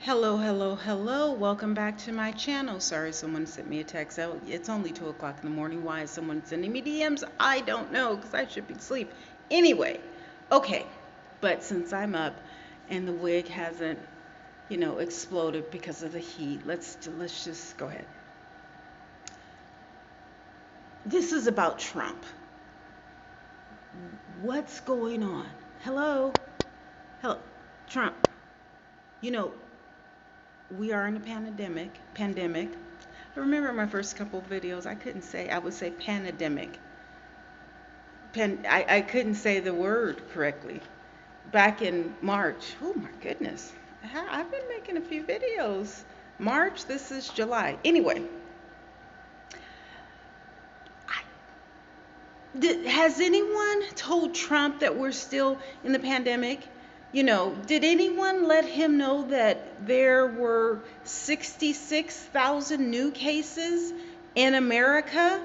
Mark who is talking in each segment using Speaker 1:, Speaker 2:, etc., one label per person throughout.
Speaker 1: Hello, hello, hello. Welcome back to my channel. Sorry, someone sent me a text. It's only 2 o'clock in the morning. Why is someone sending me DMs? I don't know because I should be asleep. Anyway, okay. But since I'm up and the wig hasn't, exploded because of the heat, let's just go ahead. This is about Trump. What's going on? Hello? Hello? Trump. You know, we are in a pandemic. I remember my first couple of videos, I would say pandemic. I couldn't say the word correctly. Back in March, oh my goodness, I've been making a few videos. March, this is July. Anyway, has anyone told Trump that we're still in the pandemic? Did anyone let him know that there were 66,000 new cases in America?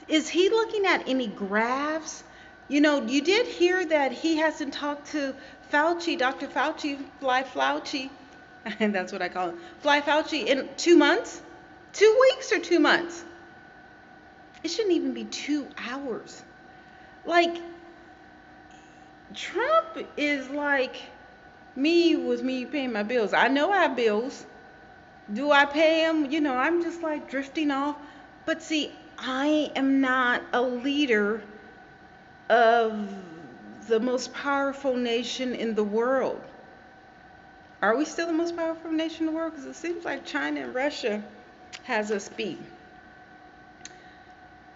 Speaker 1: Is he looking at any graphs? You did hear that he hasn't talked to Fauci, Dr. Fauci, Fly Fauci, and that's what I call him, Fly Fauci, in 2 months? 2 weeks or 2 months? It shouldn't even be 2 hours. Like, Trump is like me with me paying my bills. I know I have bills. Do I pay them? I'm just like drifting off. But see, I am not a leader of the most powerful nation in the world. Are we still the most powerful nation in the world? Because it seems like China and Russia has us beat.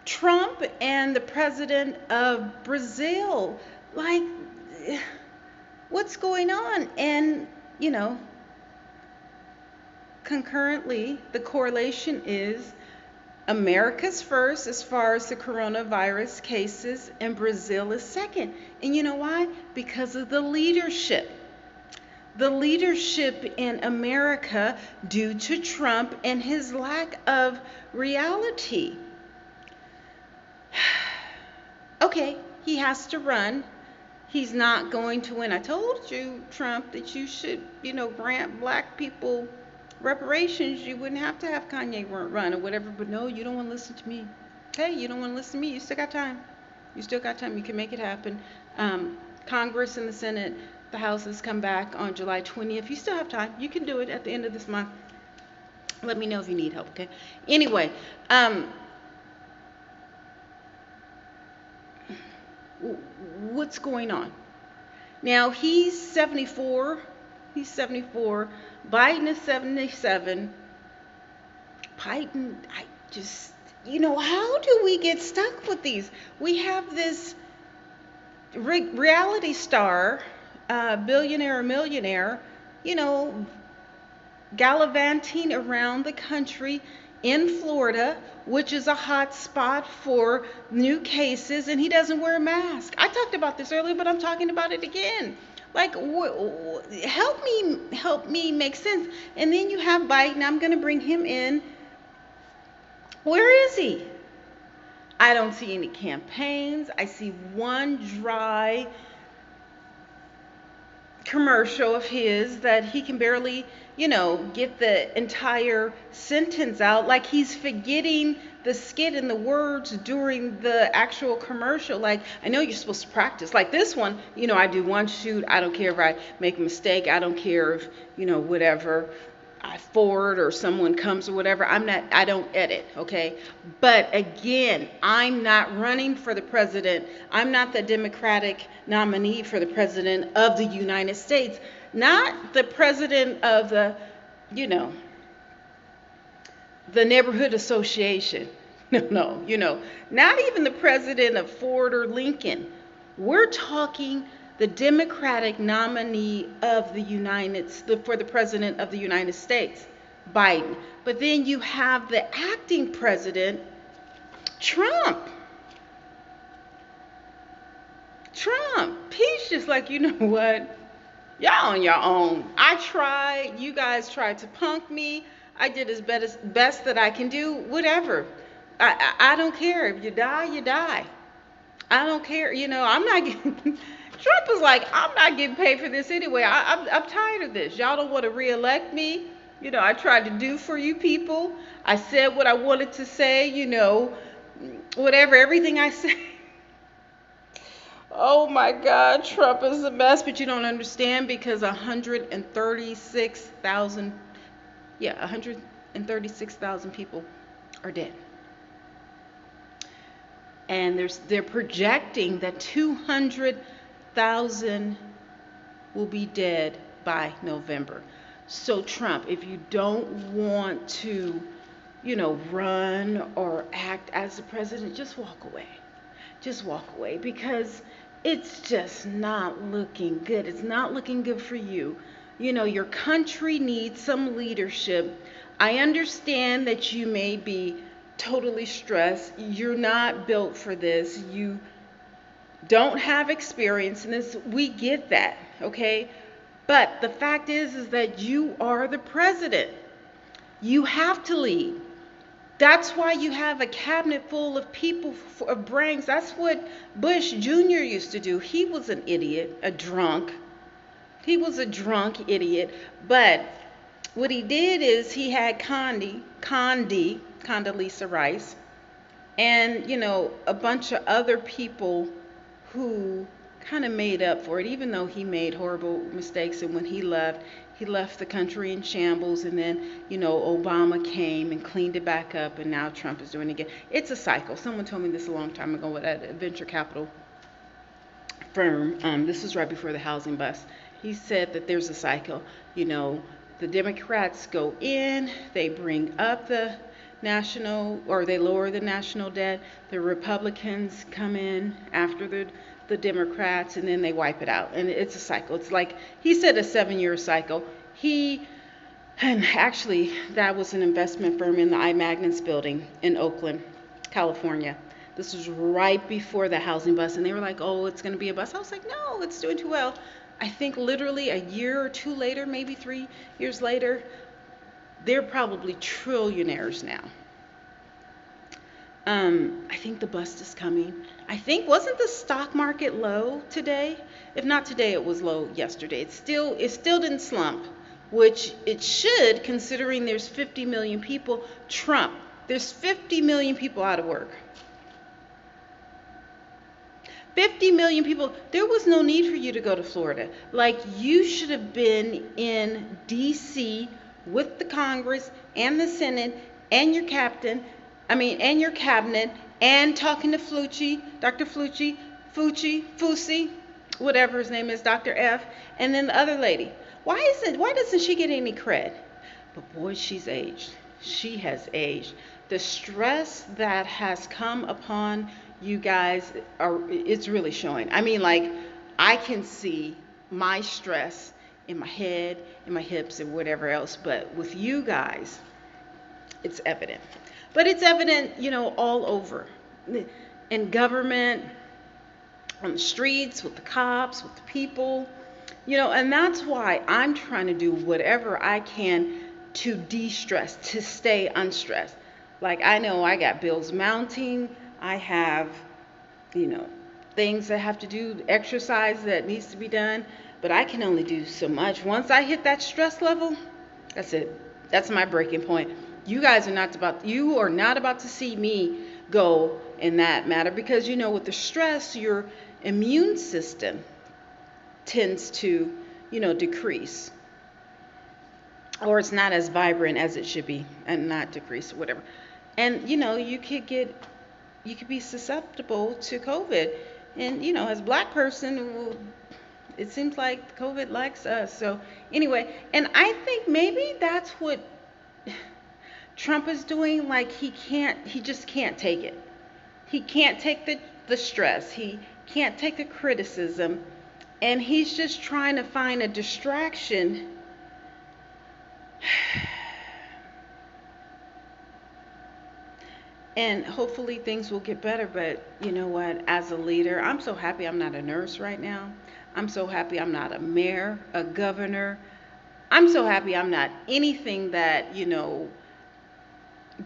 Speaker 1: Trump and the president of Brazil, like, what's going on? And, concurrently, the correlation is America's first as far as the coronavirus cases, and Brazil is second. And you know why? Because of the leadership. The leadership in America due to Trump and his lack of reality. Okay, he has to run. He's not going to win. I told you, Trump, that you should, grant black people reparations. You wouldn't have to have Kanye run or whatever. But no, you don't want to listen to me. Okay, you don't want to listen to me. You still got time. You still got time. You can make it happen. Congress and the Senate, the Houses come back on July 20th. You still have time. You can do it at the end of this month. Let me know if you need help, okay? Anyway, what's going on? Now, he's 74. He's 74. Biden is 77. Biden, how do we get stuck with these? We have this reality star, billionaire or millionaire, gallivanting around the country in Florida, which is a hot spot for new cases, and he doesn't wear a mask. I talked about this earlier, but I'm talking about it again. Like, help me make sense. And then you have Biden. I'm going to bring him in. Where is he? I don't see any campaigns. I see one dry commercial of his that he can barely, get the entire sentence out. Like, he's forgetting the skit and the words during the actual commercial. Like, I know you're supposed to practice. Like this one, I do one shoot. I don't care if I make a mistake. I don't care if, whatever, I forward or someone comes or whatever. I don't edit, okay? But again, I'm not running for the president. I'm not the Democratic nominee for the president of the United States. Not the president of the neighborhood association. No, not even the president of Ford or Lincoln. We're talking the Democratic nominee of for the president of the United States, Biden. But then you have the acting president, Trump. He's just like, you know what? Y'all on your own. I tried. You guys tried to punk me. I did as best that I can do. Whatever. I don't care. If you die, you die. I don't care. I'm not getting, Trump is like, I'm not getting paid for this anyway. I'm tired of this. Y'all don't want to reelect me. I tried to do for you people. I said what I wanted to say, whatever, everything I said. Oh my God, Trump is a mess, but you don't understand because 136,000 people are dead. And they're projecting that 200,000 will be dead by November. So Trump, if you don't want to, run or act as the president, just walk away. Just walk away because it's just not looking good. It's not looking good for you. Your country needs some leadership. I understand that you may be totally stressed. You're not built for this. You don't have experience in this. We get that, okay? But the fact is that you are the president. You have to lead. That's why you have a cabinet full of people, of brains. That's what Bush Jr. used to do. He was an idiot, a drunk. He was a drunk idiot. But what he did is he had Condoleezza Rice, and, a bunch of other people who kind of made up for it, even though he made horrible mistakes. And when he left the country in shambles. And then, Obama came and cleaned it back up. And now Trump is doing it again. It's a cycle. Someone told me this a long time ago at a venture capital firm. This was right before the housing bust. He said that there's a cycle. The Democrats go in, they bring up the national, or they lower the national debt. The Republicans come in after the Democrats, and then they wipe it out. And it's a cycle. It's like, he said, a 7-year cycle. And actually, that was an investment firm in the iMagnus building in Oakland, California. This was right before the housing bust, and they were like, oh, it's going to be a bust. I was like, no, it's doing too well. I think literally a year or two later, maybe 3 years later, they're probably trillionaires now. I think the bust is coming. Wasn't the stock market low today? If not today, it was low yesterday. It still didn't slump, which it should, considering there's 50 million people. Trump, there's 50 million people out of work. 50 million people. There was no need for you to go to Florida. Like, you should have been in D.C. with the Congress and the Senate and your cabinet, and talking to Dr. Fauci, whatever his name is, Dr. F, and then the other lady. Why doesn't she get any cred? But boy, she's aged. She has aged. The stress that has come upon you guys it's really showing. I can see my stress in my head, in my hips, and whatever else, but with you guys, it's evident. But it's evident, all over. In government, on the streets, with the cops, with the people, and that's why I'm trying to do whatever I can to de-stress, to stay unstressed. Like, I know I got bills mounting. I have, things that have to do, exercise that needs to be done, but I can only do so much. Once I hit that stress level, that's it. That's my breaking point. You are not about to see me go in that matter, because, with the stress, your immune system tends to, decrease, or it's not as vibrant as it should be, and not decrease or whatever. And, you could be susceptible to COVID. And, as a black person, it seems like COVID likes us. So anyway, and I think maybe that's what Trump is doing. Like, he just can't take it. He can't take the stress. He can't take the criticism. And he's just trying to find a distraction. And hopefully things will get better. But you know what? As a leader, I'm so happy I'm not a nurse right now. I'm so happy I'm not a mayor, a governor. I'm so happy I'm not anything that,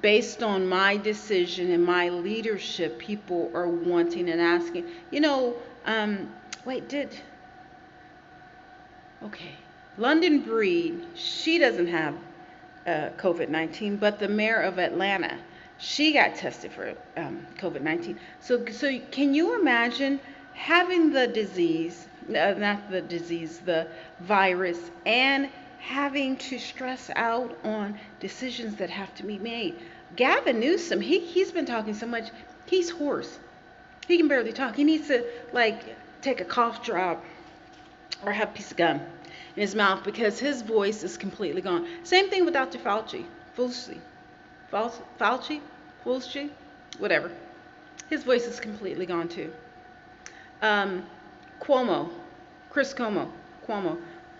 Speaker 1: based on my decision and my leadership, people are wanting and asking. Wait, okay. London Breed, she doesn't have COVID-19, but the mayor of Atlanta, she got tested for COVID-19. So can you imagine having the disease, not the disease, the virus, and having to stress out on decisions that have to be made? Gavin Newsom, he's been talking so much, he's hoarse. He can barely talk. He needs to like take a cough drop or have a piece of gum in his mouth because his voice is completely gone. Same thing with Dr. Fauci. Fauci? Fauci? Whatever. His voice is completely gone too. Um, Cuomo. Chris Cuomo.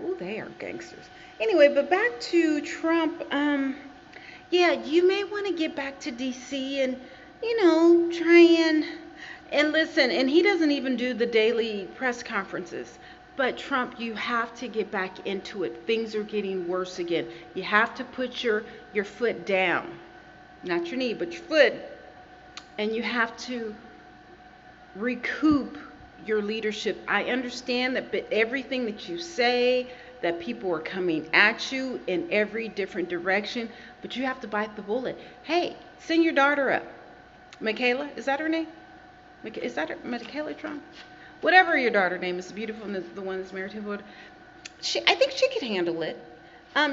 Speaker 1: Ooh, they are gangsters. Anyway, but back to Trump. Yeah, you may want to get back to DC and, try and listen. And he doesn't even do the daily press conferences. But Trump, you have to get back into it. Things are getting worse again. You have to put your foot down. Not your knee, but your foot. And you have to recoup your leadership. I understand that everything that you say, that people are coming at you in every different direction, but you have to bite the bullet. Hey, send your daughter up. Michaela, is that her name? Is that her, Michaela Trump? Whatever your daughter's name is, beautiful, and the one that's married to him. I think she could handle it.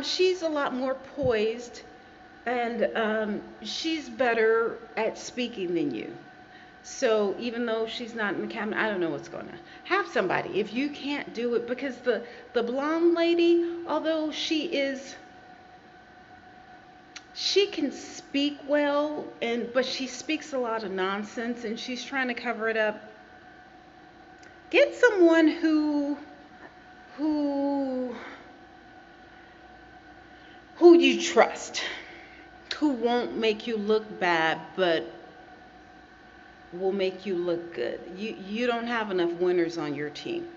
Speaker 1: She's a lot more poised, and she's better at speaking than you. So even though she's not in the cabinet, I don't know what's going on. Have somebody. If you can't do it, because the blonde lady, although she can speak well, but she speaks a lot of nonsense, and she's trying to cover it up. Get someone who you trust, who won't make you look bad, but will make you look good. You don't have enough winners on your team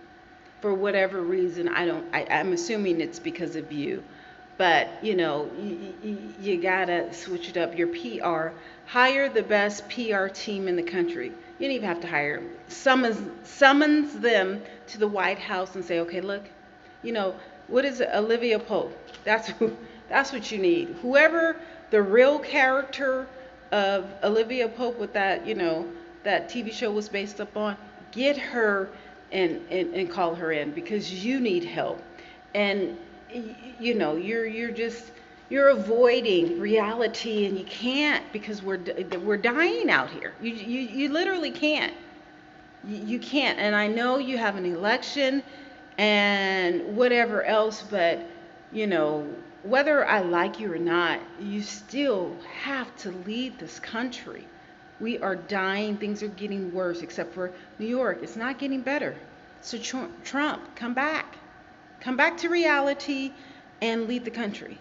Speaker 1: for whatever reason. I'm assuming it's because of you, but you gotta switch it up. Your PR, hire the best PR team in the country. You don't even have to hire them. Summons them to the White House and say, okay, look, what is it? Olivia Pope. That's what you need. Whoever the real character of Olivia Pope with that, that TV show was based upon, get her and call her in because you need help. And you're avoiding reality, and you can't, because we're dying out here. You literally can't. You can't. And I know you have an election and whatever else, but whether I like you or not, you still have to lead this country. We are dying. Things are getting worse, except for New York. It's not getting better. So Trump, come back. Come back to reality and lead the country.